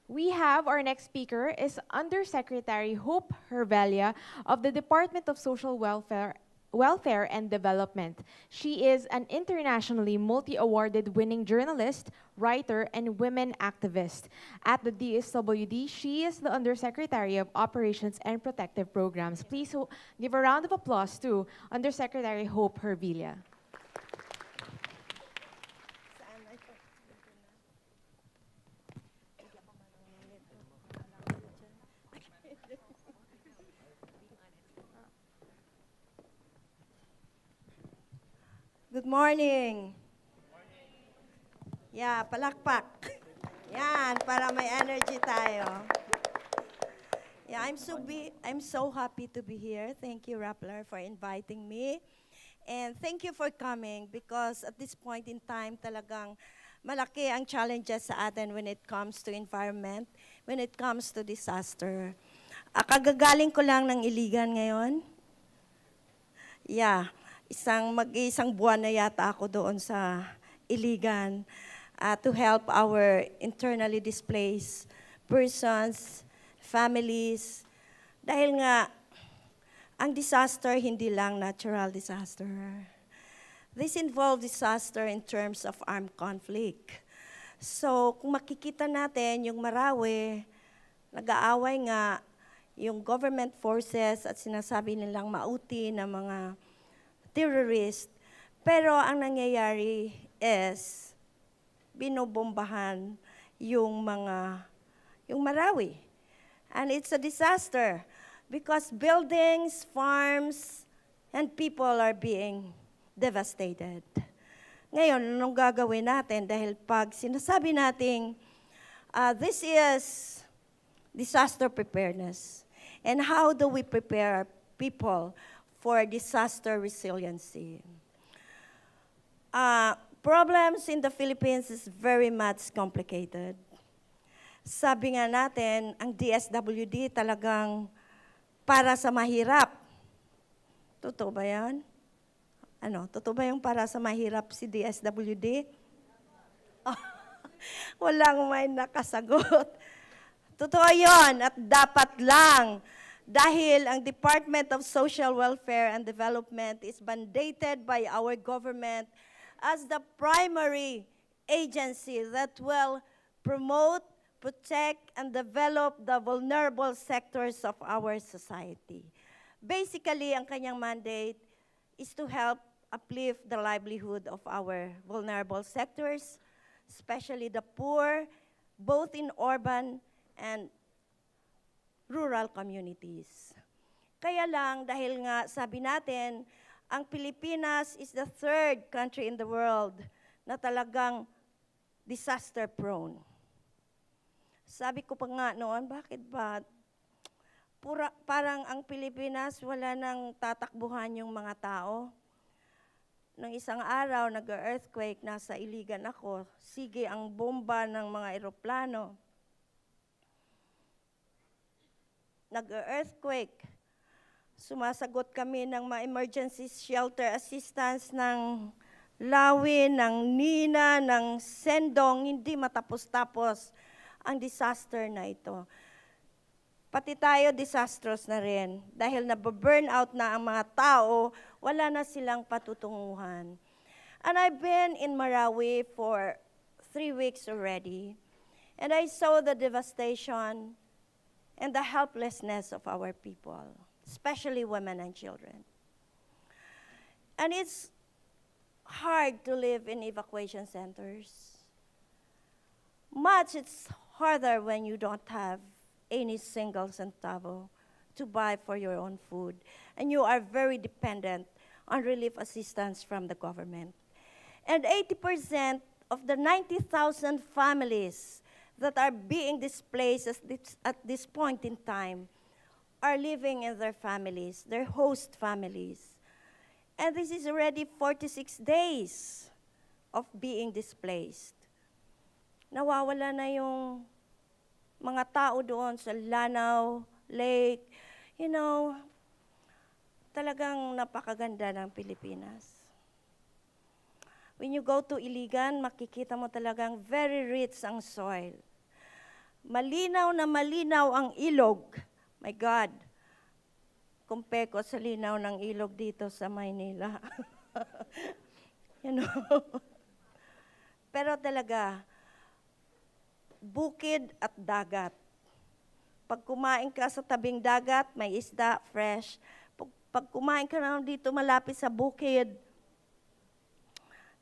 We have our next speaker is Undersecretary Hope Hervilla of the Department of Social Welfare and Development. She is an internationally multi-awarded winning journalist, writer, and women activist. At the DSWD, she is the Undersecretary of Operations and Protective Programs. Please give a round of applause to Undersecretary Hope Hervilla. Good morning. Yeah, palakpak. Yan, para may energy tayo. Yeah, I'm so happy to be here. Thank you, Rappler, for inviting me. And thank you for coming because at this point in time, talagang malaki ang challenges sa atin when it comes to environment, when it comes to disaster. Kagagaling ko lang ng Iligan ngayon. Yeah. Mag-isang buwan na yata ako doon sa Iligan to help our internally displaced persons, families. Dahil nga, ang disaster hindi lang natural disaster. This involves disaster in terms of armed conflict. So, kung makikita natin yung Marawi, nag-aaway nga yung government forces at sinasabi nilang mauti na mga terrorist, pero ang nangyayari is binobombahan yung Marawi. And it's a disaster because buildings, farms, and people are being devastated. Ngayon, anong gagawin natin? Dahil pag sinasabi nating this is disaster preparedness, and how do we prepare our people for disaster resiliency? Problems in the Philippines is very much complicated. Sabi nga natin, ang DSWD talagang para sa mahirap. Totoo ba yan? Totoo ba yung para sa mahirap si DSWD? Walang may nakasagot. Totoo yun at dapat lang. Dahil ang Department of Social Welfare and Development is mandated by our government as the primary agency that will promote, protect, and develop the vulnerable sectors of our society. Basically, ang kanyang mandate is to help uplift the livelihood of our vulnerable sectors, especially the poor, both in urban and rural communities. Kaya lang, dahil nga sabi natin, ang Pilipinas is the third country in the world na talagang disaster prone. Sabi ko pa nga noon, bakit ba? Parang ang Pilipinas, wala nang tatakbuhan yung mga tao. Nung isang araw, nag-earthquake, nasa Iligan ako, sige ang bomba ng mga eroplano. Nag-earthquake. Sumasagot kami ng mga emergency shelter assistance ng Lawi, ng Nina, ng Sendong, hindi matapos-tapos ang disaster na ito. Pati tayo disastrous na rin dahil nababurnout na ang mga tao, wala na silang patutunguhan. And I've been in Marawi for 3 weeks already, and I saw the devastation and the helplessness of our people, especially women and children. And it's hard to live in evacuation centers. It's harder when you don't have any single centavo to buy for your own food, and you are very dependent on relief assistance from the government. And 80% of the 90,000 families that are being displaced at this point in time are living in their families, their host families. And this is already 46 days of being displaced. Nawawala na yung mga tao doon sa Lanao Lake. Talagang napakaganda ng Pilipinas. When you go to Iligan, makikita mo talagang very rich ang soil. Malinaw na malinaw ang ilog. My God. Compare ko sa linaw ng ilog dito sa Maynila. You know? Pero talaga, bukid at dagat. Pag kumain ka sa tabing dagat, may isda, fresh. Pag kumain ka naman dito malapit sa bukid,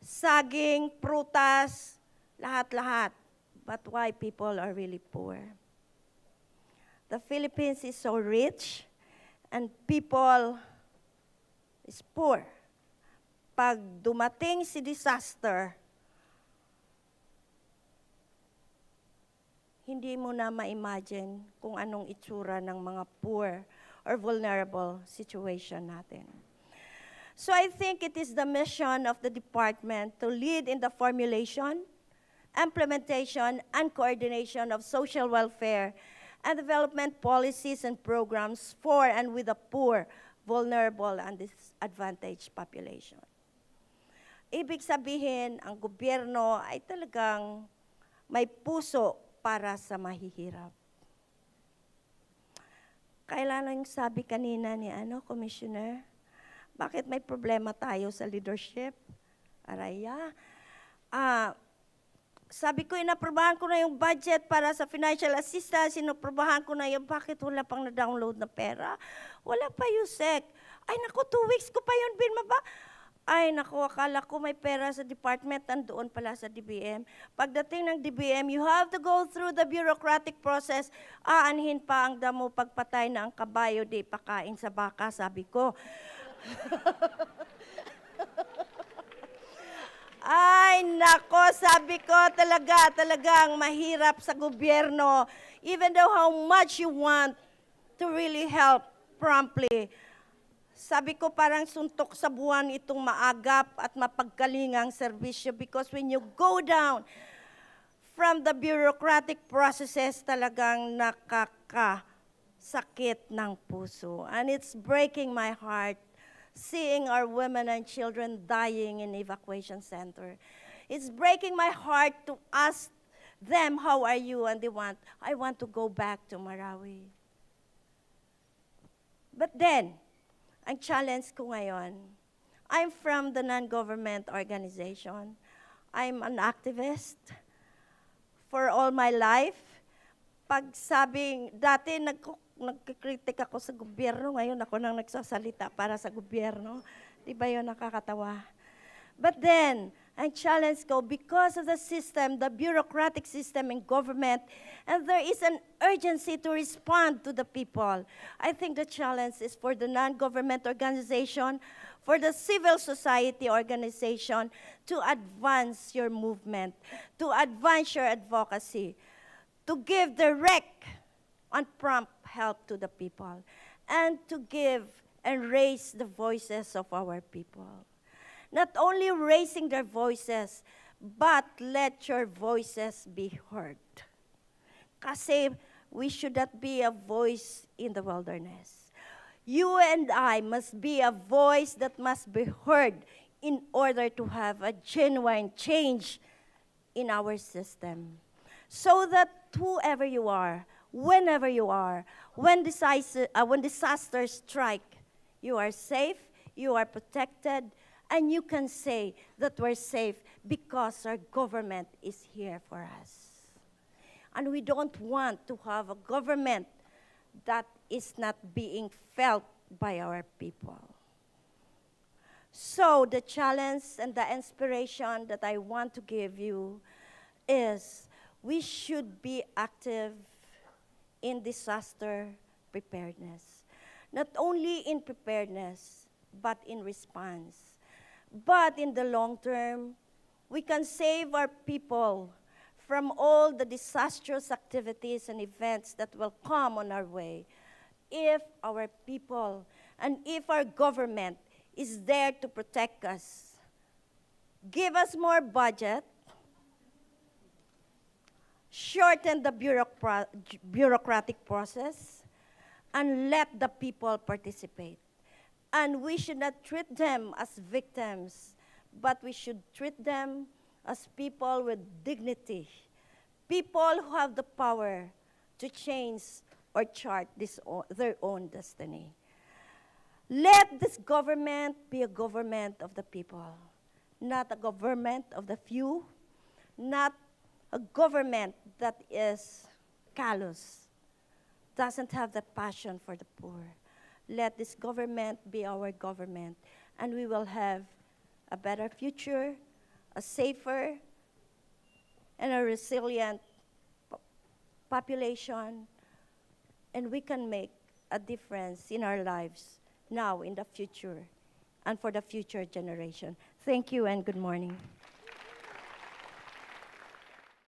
saging, prutas, lahat-lahat. But why people are really poor? The Philippines is so rich, and people is poor. Pag dumating si disaster, hindi mo na ma-imagine kung anong itsura ng mga poor or vulnerable situation natin. So I think it is the mission of the department to lead in the formulation, implementation, and coordination of social welfare and development policies and programs for and with the poor, vulnerable, and disadvantaged population. Ibig sabihin, ang gobyerno ay talagang may puso para sa mahihirap. Kailan yung sabi kanina ni Commissioner, bakit may problema tayo sa leadership? Araya. Sabi ko, inaprobahan ko na yung budget para sa financial assistance, inaprobahan ko na yung, bakit wala pang na-download na pera? Wala pa yung SEC. Ay naku, 2 weeks ko pa yun, Binma ba? Ay naku, akala ko may pera sa department, nandoon pala sa DBM. Pagdating ng DBM, you have to go through the bureaucratic process. Aanhin pa ang damo pagpatay na ang kabayo, di pakain sa baka, sabi ko. Ay, nako, sabi ko talagang mahirap sa gobyerno. Even though how much you want to really help promptly. Sabi ko parang suntok sa buwan itong maagap at mapagkalingang serbisyo because when you go down from the bureaucratic processes, talagang nakakasakit ng puso. And it's breaking my heart seeing our women and children dying in evacuation center. It's breaking my heart to ask them, how are you? And I want to go back to Marawi. But then, ang challenge ko ngayon, I'm from the non-government organization. I'm an activist for all my life. Pag sabing, dati nagkikritik ako sa gobyerno, ngayon ako nang nagsasalita para sa gobyerno. Di ba yun nakakatawa? But then, ang challenge ko, because of the system, the bureaucratic system in government, and there is an urgency to respond to the people. I think the challenge is for the non-government organization, for the civil society organization, to advance your movement, to advance your advocacy, to give direct and prompt help to the people, and to give and raise the voices of our people. Not only raising their voices, but let your voices be heard. Kasi we should not be a voice in the wilderness. You and I must be a voice that must be heard in order to have a genuine change in our system. So that whoever you are, whenever you are, when disasters strike, you are safe, you are protected, and you can say that we're safe because our government is here for us. And we don't want to have a government that is not being felt by our people. So the challenge and the inspiration that I want to give you is we should be active in disaster preparedness. Not only in preparedness, but in response. But in the long term, we can save our people from all the disastrous activities and events that will come on our way if our people and if our government is there to protect us. Give us more budget, shorten the bureaucratic process, and let the people participate. And we should not treat them as victims, but we should treat them as people with dignity, people who have the power to change or chart their own destiny. Let this government be a government of the people, not a government of the few, not a government that is callous, doesn't have the passion for the poor. Let this government be our government, and we will have a better future, a safer, and a resilient population, and we can make a difference in our lives now, in the future, and for the future generation. Thank you and good morning.